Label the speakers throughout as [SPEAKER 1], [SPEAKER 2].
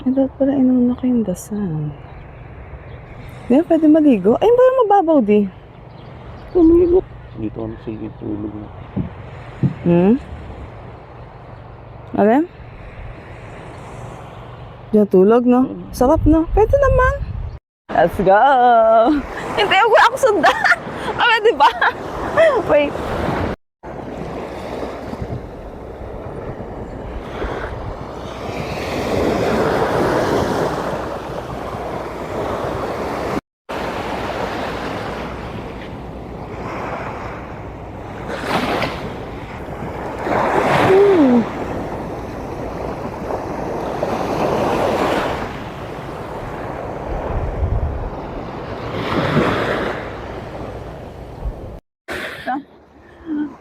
[SPEAKER 1] Ay, dapat pala inuna ko yung dasal. Hindi, pwede maligo. Ay, parang mababaw di.
[SPEAKER 2] Tumigot. Dito ako sige tulog na.
[SPEAKER 1] Alam? Diyan tulog, no? Sarap, no? Pwede naman. Let's go! Hindi, ako sundan. Ah, di ba? Wait.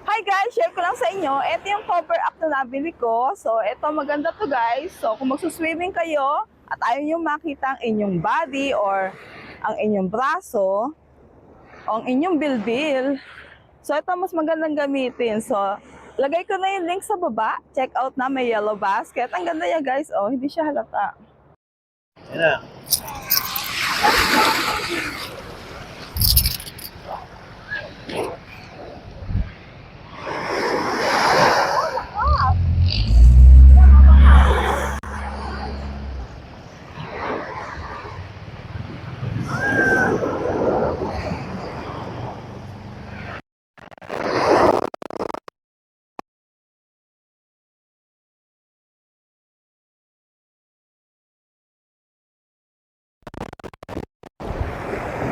[SPEAKER 1] Hi guys! Share ko lang sa inyo. Ito yung cover up na nabili ko. So, ito maganda to guys. So, kung magsuswimming kayo at ayaw nyo makita ang inyong body or ang inyong braso o ang inyong bilbil. So, ito mas magandang gamitin. So, lagay ko na yung link sa baba. Check out na, may yellow basket. Ang ganda yan guys. Oh, hindi siya halata.
[SPEAKER 2] Yan na.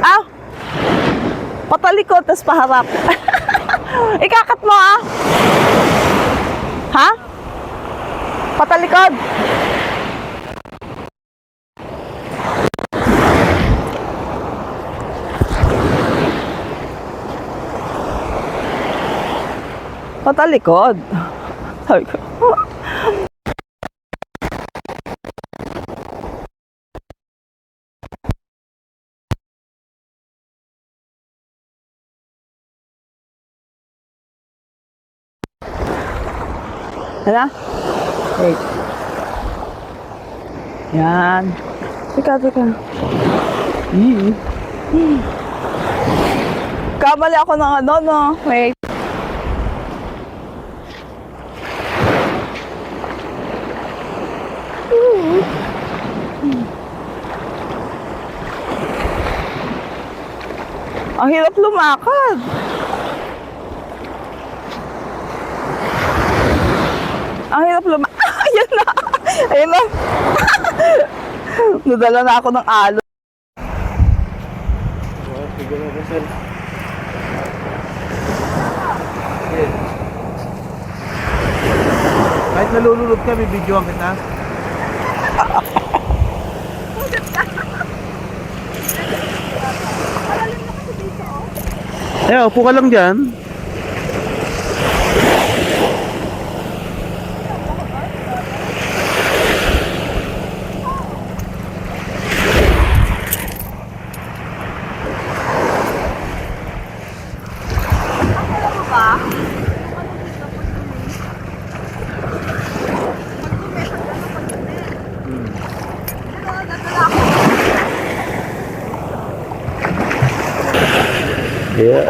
[SPEAKER 1] Ah! Patalikod, tas paharap. Ikakat mo ah! Ha? Patalikod! Patalikod. Sabi ko. Hala? Wait. Yan. Teka. Kamali ako ng ano, no? Wait. Ang hirap lumakad. Ang hirap lumakad. Ayan na. Ayan na. Nadala na ako ng alo.
[SPEAKER 2] Sige na ka, sir. Kahit nalululog ka, bibidyoan kita. Upo ka lang dyan. Yeah.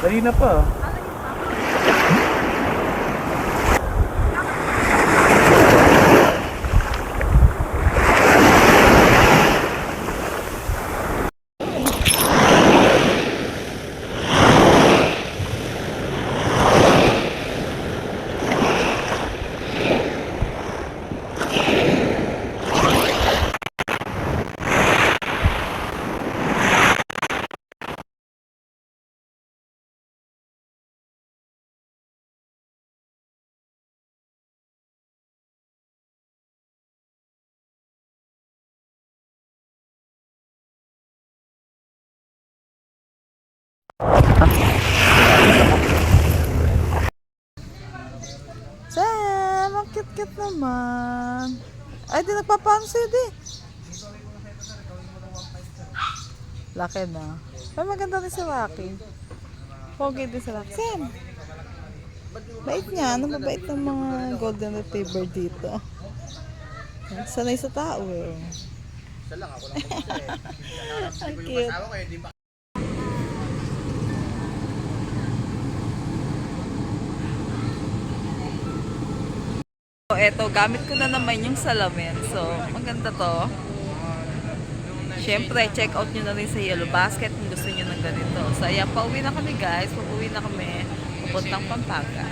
[SPEAKER 2] Kanina pa.
[SPEAKER 1] Sam, ang cute-cute naman. Ay, di nagpapansin di. Laki na. Ay, maganda din si Rocky. Pogi din si Rocky. Sam, bait niya. Ano mabait ng mga golden retriever dito? Sanay sa tao eh. Ang cute. So, eto, gamit ko na naman yung salamin. So, maganda to. Siyempre, check out nyo na rin sa Yellow Basket kung gusto nyo ng ganito. So, ayan, pauwi na kami guys. Pauwi na kami. Pupuntang Pampanga.